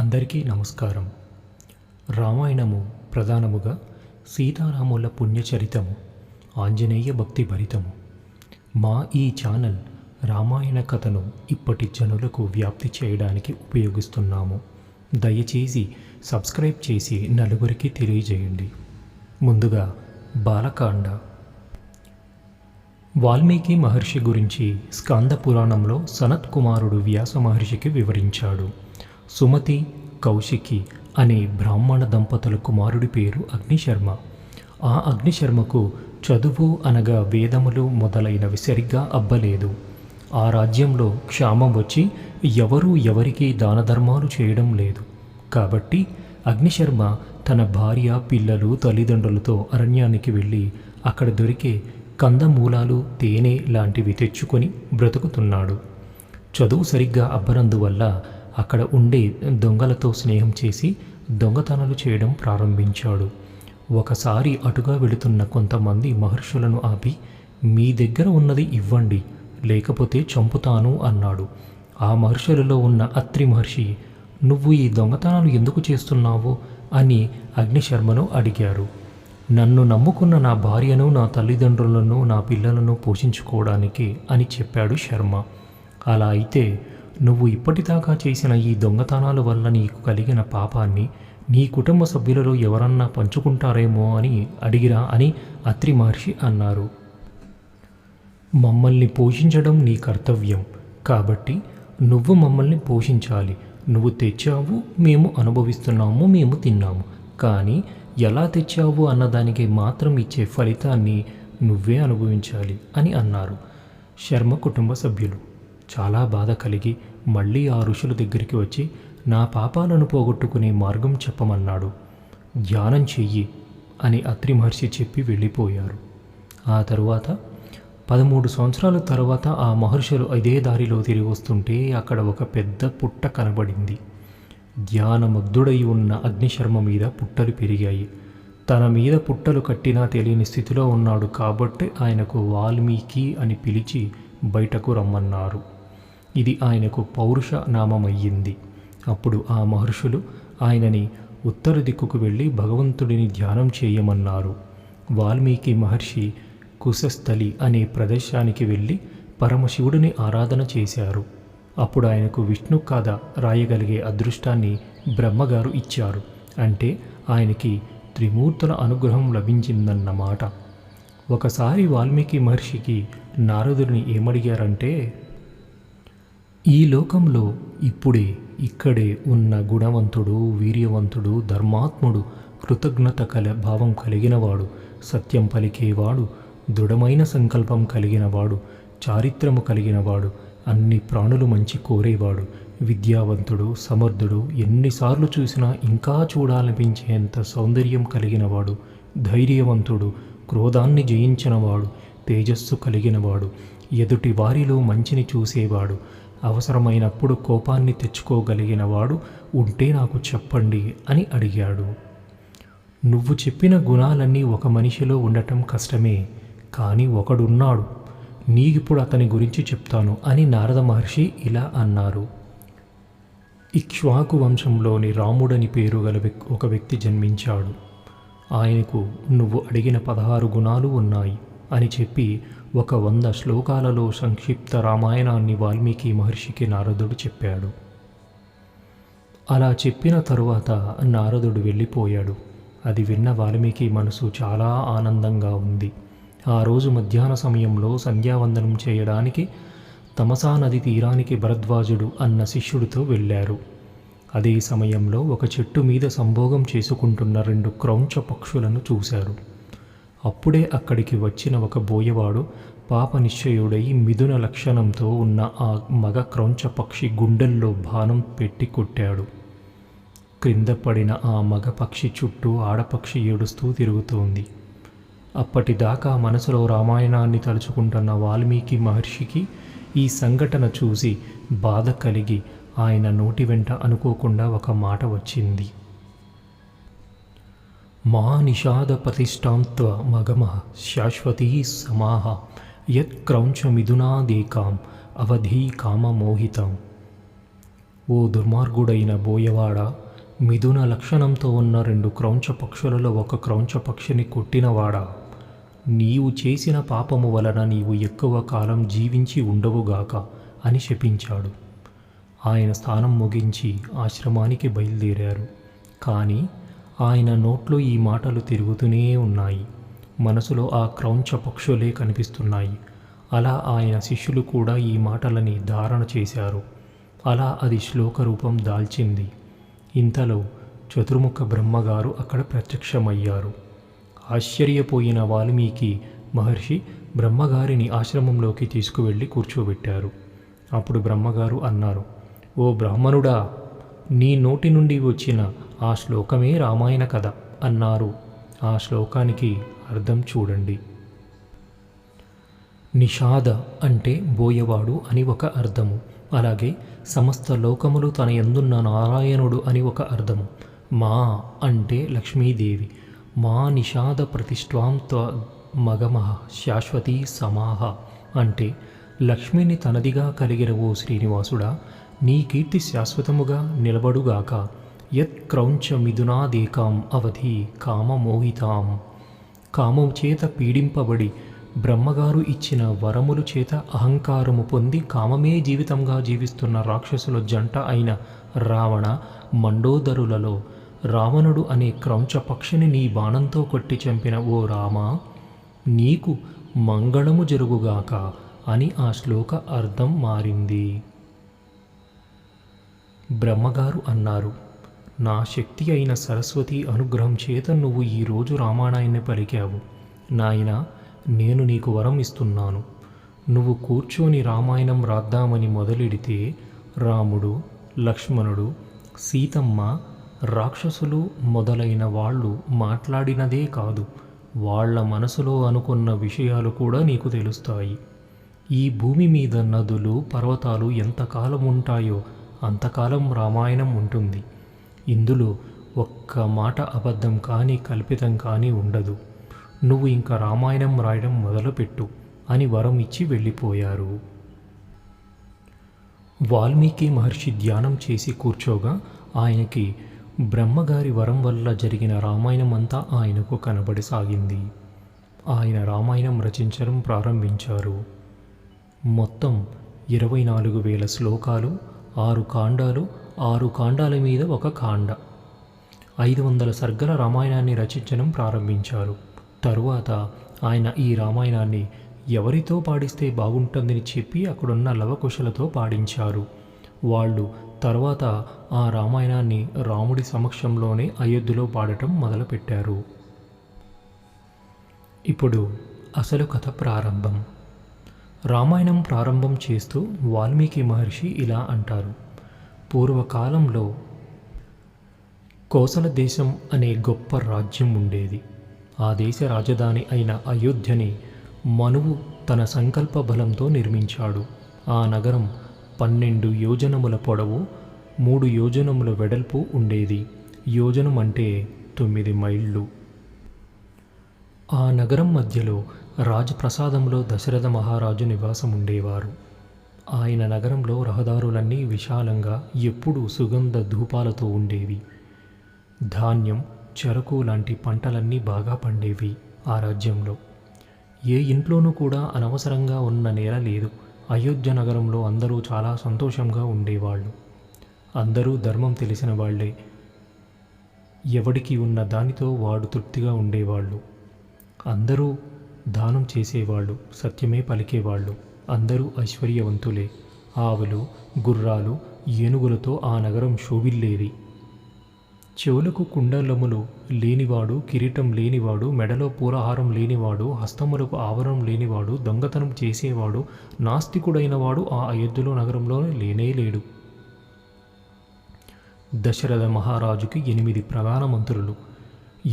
అందరికీ నమస్కారం. రామాయణము ప్రధానముగా సీతారాముల పుణ్యచరితము, ఆంజనేయ భక్తి భరితము. మా ఈ ఛానల్ రామాయణ కథను ఇప్పటి జనులకు వ్యాప్తి చేయడానికి ఉపయోగిస్తున్నాము. దయచేసి సబ్స్క్రైబ్ చేసి నలుగురికి తెలియజేయండి. ముందుగా బాలకాండ. వాల్మీకి మహర్షి గురించి స్కాంద పురాణంలో సనత్ కుమారుడు వ్యాస మహర్షికి వివరించాడు. సుమతి, కౌశికి అనే బ్రాహ్మణ దంపతుల కుమారుడి పేరు అగ్నిశర్మ. ఆ అగ్నిశర్మకు చదువు అనగా వేదములు మొదలైనవి సరిగ్గా అబ్బలేదు. ఆ రాజ్యంలో క్షామం వచ్చి ఎవరూ ఎవరికీ దానధర్మాలు చేయడం లేదు. కాబట్టి అగ్నిశర్మ తన భార్య, పిల్లలు, తల్లిదండ్రులతో అరణ్యానికి వెళ్ళి అక్కడ దొరికే కందమూలాలు, తేనె లాంటివి తెచ్చుకొని బ్రతుకుతున్నాడు. చదువు సరిగ్గా అబ్బనందువల్ల అక్కడ ఉండే దొంగలతో స్నేహం చేసి దొంగతనాలు చేయడం ప్రారంభించాడు. ఒకసారి అటుగా వెళుతున్న కొంతమంది మహర్షులను ఆపి, మీ దగ్గర ఉన్నది ఇవ్వండి, లేకపోతే చంపుతాను అన్నాడు. ఆ మహర్షులలో ఉన్న అత్రి మహర్షి, నువ్వు ఈ దొంగతనాలు ఎందుకు చేస్తున్నావు అని అగ్నిశర్మను అడిగారు. నన్ను నమ్ముకున్న నా భార్యను, నా తల్లిదండ్రులను, నా పిల్లలను పోషించుకోవడానికి అని చెప్పాడు శర్మ. అలా అయితే నువ్వు ఇప్పటిదాకా చేసిన ఈ దొంగతనాల వల్ల నీకు కలిగిన పాపాన్ని నీ కుటుంబ సభ్యులలో ఎవరన్నా పంచుకుంటారేమో అని అడిగిరా అని అత్రి మహర్షి అన్నారు. మమ్మల్ని పోషించడం నీ కర్తవ్యం, కాబట్టి నువ్వు మమ్మల్ని పోషించాలి. నువ్వు తెచ్చావు, మేము అనుభవిస్తున్నాము, మేము తిన్నాము. కానీ ఎలా తెచ్చావు అన్నదానికి మాత్రం ఇచ్చే ఫలితాన్ని నువ్వే అనుభవించాలి అని అన్నారు. శర్మ కుటుంబ సభ్యులు చాలా బాధ కలిగి మళ్ళీ ఆ ఋషుల దగ్గరికి వచ్చి నా పాపాలను పోగొట్టుకునే మార్గం చెప్పమన్నాడు. ధ్యానం చెయ్యి అని అత్రి మహర్షి చెప్పి వెళ్ళిపోయారు. ఆ తరువాత 13 సంవత్సరాల తర్వాత ఆ మహర్షులు ఇదే దారిలో తిరిగి వస్తుంటే అక్కడ ఒక పెద్ద పుట్ట కనబడింది. ధ్యానమగ్ధుడై ఉన్న అగ్నిశర్మ మీద పుట్టలు పెరిగాయి. తన మీద పుట్టలు కట్టినా తెలియని స్థితిలో ఉన్నాడు కాబట్టి ఆయనకు వాల్మీకి అని పిలిచి బయటకు రమ్మన్నారు. ఇది ఆయనకు పౌరుష నామమయ్యింది. అప్పుడు ఆ మహర్షులు ఆయనని ఉత్తర దిక్కుకు వెళ్ళి భగవంతుడిని ధ్యానం చేయమన్నారు. వాల్మీకి మహర్షి కుశస్థలి అనే ప్రదేశానికి వెళ్ళి పరమశివుడిని ఆరాధన చేశారు. అప్పుడు ఆయనకు విష్ణు కథ రాయగలిగే అదృష్టాన్ని బ్రహ్మగారు ఇచ్చారు. అంటే ఆయనకి త్రిమూర్తుల అనుగ్రహం లభించిందన్నమాట. ఒకసారి వాల్మీకి మహర్షికి నారదుడిని ఏమడిగారంటే, ఈ లోకంలో ఇప్పుడే ఇక్కడే ఉన్న గుణవంతుడు, వీర్యవంతుడు, ధర్మాత్ముడు, కృతజ్ఞత భావం కలిగినవాడు, సత్యం పలికేవాడు, దృఢమైన సంకల్పం కలిగినవాడు, చారిత్రము కలిగినవాడు, అన్ని ప్రాణులు మంచి కోరేవాడు, విద్యావంతుడు, సమర్థుడు, ఎన్నిసార్లు చూసినా ఇంకా చూడాలనిపించేంత సౌందర్యం కలిగినవాడు, ధైర్యవంతుడు, క్రోధాన్ని జయించినవాడు, తేజస్సు కలిగినవాడు, ఎదుటి వారిలో మంచిని చూసేవాడు, అవసరమైనప్పుడు కోపాన్ని తెచ్చుకోగలిగినవాడు ఉంటే నాకు చెప్పండి అని అడిగాడు. నువ్వు చెప్పిన గుణాలన్నీ ఒక మనిషిలో ఉండటం కష్టమే, కానీ ఒకడున్నాడు, నీకిప్పుడు అతని గురించి చెప్తాను అని నారద మహర్షి ఇలా అన్నారు. ఇక్ష్వాకు వంశంలోని రాముడని పేరు గల ఒక వ్యక్తి జన్మించాడు. ఆయనకు నువ్వు అడిగిన 16 గుణాలు ఉన్నాయి అని చెప్పి 100 శ్లోకాలలో సంక్షిప్త రామాయణాన్ని వాల్మీకి మహర్షికి నారదుడు చెప్పాడు. అలా చెప్పిన తరువాత నారదుడు వెళ్ళిపోయాడు. అది విన్న వాల్మీకి మనసు చాలా ఆనందంగా ఉంది. ఆ రోజు మధ్యాహ్న సమయంలో సంధ్యావందనం చేయడానికి తమసా నది తీరానికి భరద్వాజుడు అన్న శిష్యుడితో వెళ్ళారు. అదే సమయంలో ఒక చెట్టు మీద సంభోగం చేసుకుంటున్న 2 క్రౌంచ పక్షులను చూశారు. అప్పుడే అక్కడికి వచ్చిన ఒక బోయవాడు పాప నిశ్చయుడై మిథున లక్షణంతో ఉన్న ఆ మగ క్రౌంచ పక్షి గుండెల్లో బాణం పెట్టి కొట్టాడు. క్రింద పడిన ఆ మగ పక్షి చుట్టూ ఆడపక్షి ఏడుస్తూ తిరుగుతోంది. అప్పటిదాకా మనసులో రామాయణాన్ని తలుచుకుంటున్న వాల్మీకి మహర్షికి ఈ సంఘటన చూసి బాధ కలిగి ఆయన నోటి వెంట అనుకోకుండా ఒక మాట వచ్చింది. మా నిషాద ప్రతిష్టాంత్వ మగమ శాశ్వతీ సమాహ యత్ క్రౌంచ మిథునాదేకాం అవధీ కామమోహితం. ఓ దుర్మార్గుడైన బోయవాడ, మిథున లక్షణంతో ఉన్న 2 క్రౌంచ పక్షులలో ఒక క్రౌంచ పక్షిని కొట్టినవాడా, నీవు చేసిన పాపము వలన నీవు ఎక్కువ కాలం జీవించి ఉండవుగాక అని శపించాడు. ఆయన స్థానం ముగించి ఆశ్రమానికి బయలుదేరారు. కానీ ఆయన నోట్లో ఈ మాటలు తిరుగుతూనే ఉన్నాయి. మనసులో ఆ క్రౌంచ పక్షులే కనిపిస్తున్నాయి. అలా ఆయన శిష్యులు కూడా ఈ మాటలని ధారణ చేశారు. అలా అది శ్లోక రూపం దాల్చింది. ఇంతలో చతుర్ముఖ బ్రహ్మగారు అక్కడ ప్రత్యక్షమయ్యారు. ఆశ్చర్యపోయిన వాల్మీకి మహర్షి బ్రహ్మగారిని ఆశ్రమంలోకి తీసుకువెళ్ళి కూర్చోబెట్టారు. అప్పుడు బ్రహ్మగారు అన్నారు, ఓ బ్రాహ్మణుడా, నీ నోటి నుండి వచ్చిన ఆ శ్లోకమే రామాయణ కథ అన్నారు. ఆ శ్లోకానికి అర్థం చూడండి. నిషాద అంటే బోయవాడు అని ఒక అర్థము. అలాగే సమస్త లోకములు తన యందున్న నారాయణుడు అని ఒక అర్థము. మా అంటే లక్ష్మీదేవి. మా నిషాద ప్రతిష్ఠాం మగమహ శాశ్వతీ సమాహ అంటే లక్ష్మిని తనదిగా కలిగిన ఓ శ్రీనివాసుడా, నీ కీర్తి శాశ్వతముగా నిలబడుగాక. యత్ క్రౌంచ మిథునాదేకాం అవధి కామమోహితాం. కామం చేత పీడింపబడి బ్రహ్మగారు ఇచ్చిన వరములు చేత అహంకారము పొంది కామమే జీవితంగా జీవిస్తున్న రాక్షసుల జంట అయిన రావణ మండోదరులలో రావణుడు అనే క్రౌంచ పక్షిని నీ బాణంతో కొట్టి చంపిన ఓ రామా, నీకు మంగళము జరుగుగాక అని ఆ శ్లోక అర్థం మారింది. బ్రహ్మగారు అన్నారు, నా శక్తి అయిన సరస్వతి అనుగ్రహం చేత నువ్వు ఈరోజు రామాయణాన్ని పలికావు. నాయనా, నేను నీకు వరం ఇస్తున్నాను. నువ్వు కూర్చొని రామాయణం రాద్దామని మొదలెడితే రాముడు, లక్ష్మణుడు, సీతమ్మ, రాక్షసులు మొదలైన వాళ్ళు మాట్లాడినదే కాదు, వాళ్ళ మనసులో అనుకున్న విషయాలు కూడా నీకు తెలుస్తాయి. ఈ భూమి మీద నదులు, పర్వతాలు ఎంతకాలం ఉంటాయో అంతకాలం రామాయణం ఉంటుంది. ఇందులో ఒక్క మాట అబద్ధం కానీ కల్పితం కానీ ఉండదు. నువ్వు ఇంకా రామాయణం రాయడం మొదలుపెట్టు అని వరం ఇచ్చి వెళ్ళిపోయారు. వాల్మీకి మహర్షి ధ్యానం చేసి కూర్చోగా ఆయనకి బ్రహ్మగారి వరం వల్ల జరిగిన రామాయణం అంతా ఆయనకు కనబడసాగింది. ఆయన రామాయణం రచించడం ప్రారంభించారు. మొత్తం 24,000 శ్లోకాలు, 6 కాండాలు, 6 కాండాల మీద ఒక కాండ, 500 సర్గల రామాయణాన్ని రచించడం ప్రారంభించారు. తరువాత ఆయన ఈ రామాయణాన్ని ఎవరితో పాడిస్తే బాగుంటుందని చెప్పి అక్కడున్న లవకుశలతో పాడించారు. వాళ్ళు తర్వాత ఆ రామాయణాన్ని రాముడి సమక్షంలోనే అయోధ్యలో పాడటం మొదలుపెట్టారు. ఇప్పుడు అసలు కథ ప్రారంభం. రామాయణం ప్రారంభం చేస్తూ వాల్మీకి మహర్షి ఇలా అంటారు, పూర్వకాలంలో కోసల దేశం అనే గొప్ప రాజ్యం ఉండేది. ఆ దేశ రాజధాని అయిన అయోధ్యని మనువు తన సంకల్ప బలంతో నిర్మించాడు. ఆ నగరం 12 యోజనముల పొడవు, 3 యోజనముల వెడల్పు ఉండేది. యోజనం అంటే 9 మైళ్ళు. ఆ నగరం మధ్యలో రాజప్రసాదంలో దశరథ మహారాజు నివాసం ఉండేవారు. ఆయన నగరంలో రహదారులన్నీ విశాలంగా ఎప్పుడూ సుగంధ ధూపాలతో ఉండేవి. ధాన్యం, చెరకు లాంటి పంటలన్నీ బాగా పండేవి ఆ రాజ్యంలో. ఏ ఇంట్లోనూ కూడా అనవసరంగా ఉన్న నేల లేదు. అయోధ్య నగరంలో అందరూ చాలా సంతోషంగా ఉండేవాళ్ళు. అందరూ ధర్మం తెలిసిన వాళ్ళే. ఎవడికి ఉన్న దానితో వాడు తృప్తిగా ఉండేవాళ్ళు. అందరూ దానం చేసేవాళ్ళు, సత్యమే పలికేవాళ్ళు. అందరూ ఐశ్వర్యవంతులే. ఆవులు, గుర్రాలు, ఏనుగులతో ఆ నగరం శోభిల్లేది. చెవులకు కుండలములు లేనివాడు, కిరీటం లేనివాడు, మెడలో పూలహారం లేనివాడు, హస్తములకు ఆవరణం లేనివాడు, దొంగతనం చేసేవాడు, నాస్తికుడైన వాడు ఆ అయోధ్యలో నగరంలో లేనేలేడు. దశరథ మహారాజుకి 8 ప్రధాన మంత్రులు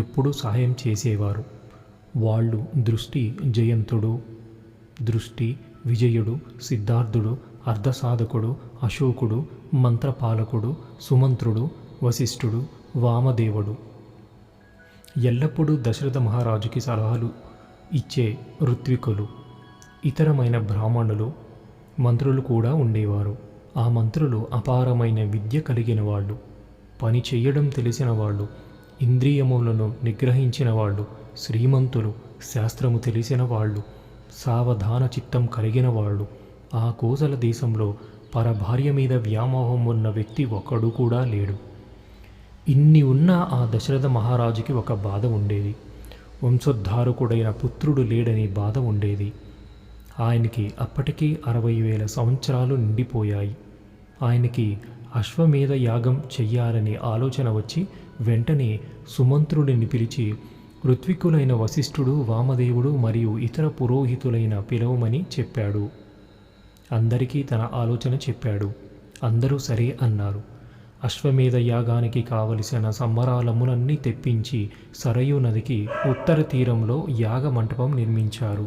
ఎప్పుడూ సహాయం చేసేవారు. వాళ్ళు దృష్టి జయంతుడు, దృష్టి విజయుడు, సిద్ధార్థుడు, అర్ధసాధకుడు, అశోకుడు, మంత్రపాలకుడు, సుమంత్రుడు, వశిష్ఠుడు, వామదేవుడు. ఎల్లప్పుడూ దశరథ మహారాజుకి సలహాలు ఇచ్చే ఋత్వికులు, ఇతరమైన బ్రాహ్మణులు, మంత్రులు కూడా ఉండేవారు. ఆ మంత్రులు అపారమైన విద్య కలిగిన వాళ్ళు, పని చెయ్యడం తెలిసిన వాళ్ళు, ఇంద్రియములను నిగ్రహించిన వాళ్ళు, శ్రీమంతులు, శాస్త్రము తెలిసిన వాళ్ళు, సావధాన చిత్తం కలిగిన వాళ్ళు. ఆ కోసల దేశంలో పరభార్య మీద వ్యామోహం ఉన్న వ్యక్తి ఒక్కడు కూడా లేడు. ఇన్ని ఉన్న ఆ దశరథ మహారాజుకి ఒక బాధ ఉండేది. వంశోద్ధారకుడైన పుత్రుడు లేడని బాధ ఉండేది. ఆయనకి అప్పటికీ 60,000 సంవత్సరాలు నిండిపోయాయి. ఆయనకి అశ్వమేధ యాగం చెయ్యాలనే ఆలోచన వచ్చి వెంటనే సుమంత్రుడిని పిలిచి ఋత్వికులైన వశిష్ఠుడు, వామదేవుడు మరియు ఇతర పురోహితులైన పిలవమని చెప్పాడు. అందరికీ తన ఆలోచన చెప్పాడు. అందరూ సరే అన్నారు. అశ్వమేధ యాగానికి కావలసిన సంబరాలములన్నీ తెప్పించి సరయూ నదికి ఉత్తర తీరంలో యాగ మంటపం నిర్మించారు.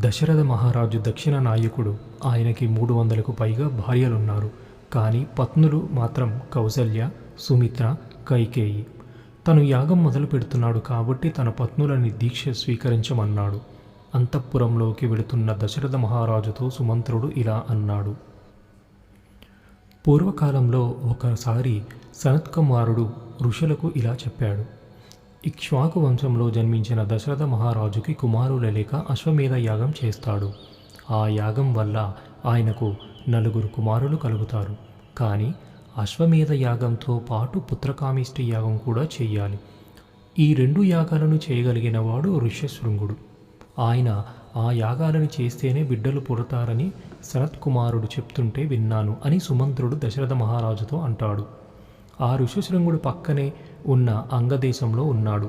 దశరథ మహారాజు దక్షిణ నాయకుడు. ఆయనకి 300కు పైగా భార్యలున్నారు. కానీ పత్నులు మాత్రం కౌసల్య, సుమిత్ర, కైకేయి. తను యాగం మొదలు పెడుతున్నాడు కాబట్టి తన పత్నులని దీక్ష స్వీకరించమన్నాడు. అంతఃపురంలోకి వెళుతున్న దశరథ మహారాజుతో సుమంత్రుడు ఇలా అన్నాడు. పూర్వకాలంలో ఒకసారి సనత్కుమారుడు ఋషులకు ఇలా చెప్పాడు. ఇక్ష్వాకు వంశంలో జన్మించిన దశరథ మహారాజుకి కుమారుల లేక అశ్వమేధ యాగం చేస్తాడు. ఆ యాగం వల్ల ఆయనకు 4 కుమారులు కలుగుతారు. కానీ అశ్వమేధ యాగంతో పాటు పుత్రకామిష్టి యాగం కూడా చేయాలి. ఈ 2 యాగాలను చేయగలిగిన వాడు ఋష్యశృంగుడు. ఆయన ఆ యాగాలను చేస్తేనే బిడ్డలు పుడతారని సనత్కుమారుడు చెప్తుంటే విన్నాను అని సుమంత్రుడు దశరథ మహారాజుతో అంటాడు. ఆ ఋష్యశృంగుడు పక్కనే ఉన్న అంగదేశంలో ఉన్నాడు.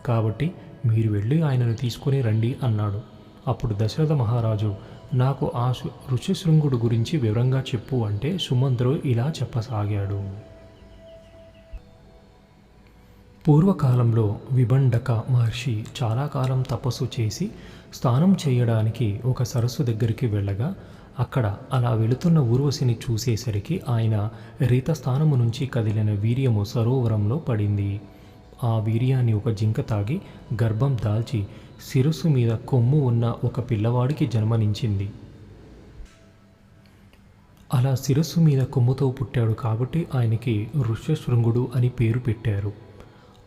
కాబట్టి మీరు వెళ్ళి ఆయనను తీసుకుని రండి అన్నాడు. అప్పుడు దశరథ మహారాజు నాకు ఆ ఋష్యశృంగుడు గురించి వివరంగా చెప్పు అంటే సుమంత్రుడు ఇలా చెప్పసాగాడు. పూర్వకాలంలో విభండక మహర్షి చాలా కాలం తపస్సు చేసి స్నానం చేయడానికి ఒక సరస్సు దగ్గరికి వెళ్ళగా అక్కడ అలా వెళుతున్న ఊర్వశిని చూసేసరికి ఆయన రీతస్థానము నుంచి కదిలిన వీర్యము సరోవరంలో పడింది. ఆ వీర్యాన్ని ఒక జింక తాగి గర్భం దాల్చి శిరస్సు మీద కొమ్ము ఉన్న ఒక పిల్లవాడికి జన్మనించింది. అలా శిరస్సు మీద కొమ్ముతో పుట్టాడు కాబట్టి ఆయనకి ఋష్యశృంగుడు అని పేరు పెట్టారు.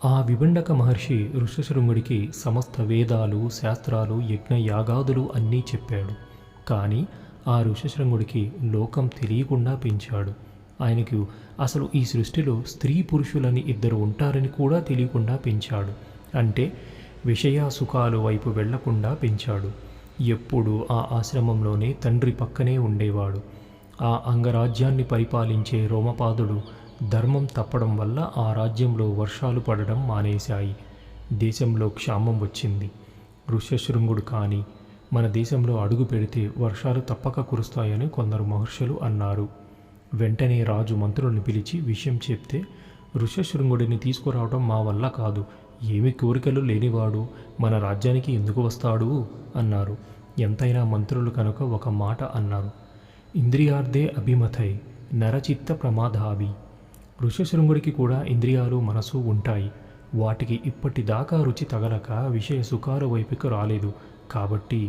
ఆ విభండక మహర్షి ఋష్యశృంగుడికి సమస్త వేదాలు, శాస్త్రాలు, యజ్ఞ యాగాదులు అన్నీ చెప్పాడు. కానీ ఆ ఋష్యశృంగుడికి లోకం తెలియకుండా పెంచాడు. ఆయనకు అసలు ఈ సృష్టిలో స్త్రీ పురుషులని 2 ఉంటారని కూడా తెలియకుండా పెంచాడు. అంటే విషయ సుఖాలు వైపు వెళ్లకుండా పెంచాడు. ఎప్పుడూ ఆ ఆశ్రమంలోనే తండ్రి పక్కనే ఉండేవాడు. ఆ అంగరాజ్యాన్ని పరిపాలించే రోమపాదుడు ధర్మం తప్పడం వల్ల ఆ రాజ్యంలో వర్షాలు పడడం మానేశాయి. దేశంలో క్షామం వచ్చింది. ఋష్యశృంగుడు కానీ మన దేశంలో అడుగు పెడితే వర్షాలు తప్పక కురుస్తాయని కొందరు మహర్షులు అన్నారు. వెంటనే రాజు మంత్రులను పిలిచి విషయం చెప్తే ఋష్యశృంగుడిని తీసుకురావడం మా వల్ల కాదు. ఏమి కోరికలు లేనివాడు మన రాజ్యానికి ఎందుకు వస్తాడు అన్నారు. ఎంతైనా మంత్రులు కనుక ఒక మాట అన్నారు. ఇంద్రియార్థే అభిమతై నరచిత్త ప్రమాదాభి. ఋష్యశృంగుడికి కూడా ఇంద్రియాలు, మనసు ఉంటాయి. వాటికి ఇప్పటిదాకా రుచి తగలక విషయ సుఖాల వైపుకు రాలేదు. కాబట్టి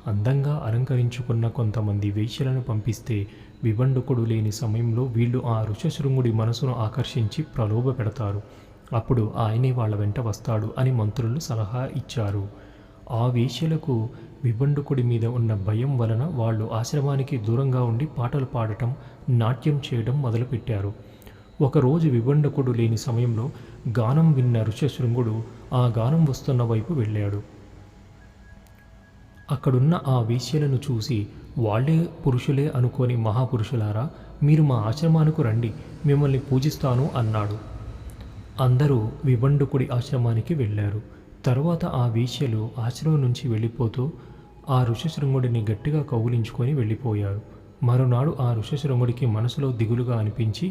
అందంగా అలంకరించుకున్న కొంతమంది వేశ్యలను పంపిస్తే విభండకుడు లేని సమయంలో వీళ్ళు ఆ ఋష్యశృంగుడి మనసును ఆకర్షించి ప్రలోభ పెడతారు. అప్పుడు ఆయనే వాళ్ళ వెంట వస్తాడు అని మంత్రులు సలహా ఇచ్చారు. ఆ వేశ్యలకు విభండకుడి మీద ఉన్న భయం వలన వాళ్ళు ఆశ్రమానికి దూరంగా ఉండి పాటలు పాడటం, నాట్యం చేయడం మొదలుపెట్టారు. ఒకరోజు విభండకుడు లేని సమయంలో గానం విన్న ఋష్యశృంగుడు ఆ గానం వస్తున్న వైపు వెళ్ళాడు. అక్కడున్న ఆ వేశ్యలను చూసి వాళ్ళే పురుషులే అనుకొని మహాపురుషులారా, మీరు మా ఆశ్రమానికి రండి, మిమ్మల్ని పూజిస్తాను అన్నాడు. అందరూ విభండకుడి ఆశ్రమానికి వెళ్ళారు. తర్వాత ఆ వేశ్యలు ఆశ్రమం నుంచి వెళ్ళిపోతూ ఆ ఋష్యశృంగుడిని గట్టిగా కౌగిలించుకొని వెళ్ళిపోయారు. మరునాడు ఆ ఋష్యశృంగుడికి మనసులో దిగులుగా అనిపించి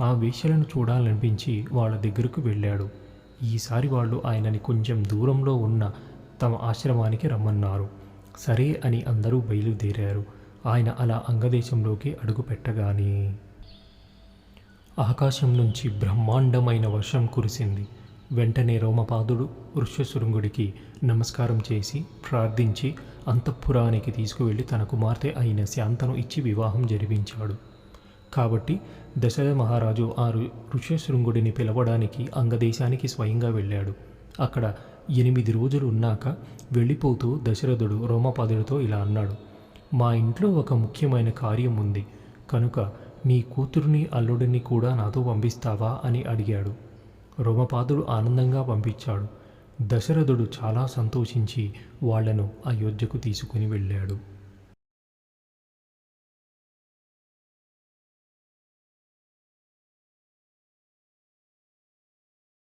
ఆ వేశ్యలను చూడాలనిపించి వాళ్ళ దగ్గరకు వెళ్ళాడు. ఈసారి వాళ్ళు ఆయనని కొంచెం దూరంలో ఉన్న తమ ఆశ్రమానికి రమ్మన్నారు. సరే అని అందరూ బయలుదేరారు. ఆయన అలా అంగదేశంలోకి అడుగు పెట్టగానే ఆకాశం నుంచి బ్రహ్మాండమైన వర్షం కురిసింది. వెంటనే రోమపాదుడు ఋష్యశృంగుడికి నమస్కారం చేసి ప్రార్థించి అంతఃపురానికి తీసుకువెళ్ళి తన కుమార్తె అయిన శాంతను ఇచ్చి వివాహం జరిపించాడు. కాబట్టి దశరథ మహారాజు ఆ ఋష్యశృంగుడిని పిలవడానికి అంగదేశానికి స్వయంగా వెళ్ళాడు. అక్కడ 8 రోజులు ఉన్నాక వెళ్ళిపోతూ దశరథుడు రోమపాదుడితో ఇలా అన్నాడు: మా ఇంట్లో ఒక ముఖ్యమైన కార్యం ఉంది కనుక నీ కూతుర్ని అల్లుడిని కూడా నాతో పంపిస్తావా అని అడిగాడు. రోమపాదుడు ఆనందంగా పంపించాడు. దశరథుడు చాలా సంతోషించి వాళ్లను అయోధ్యకు తీసుకుని వెళ్ళాడు.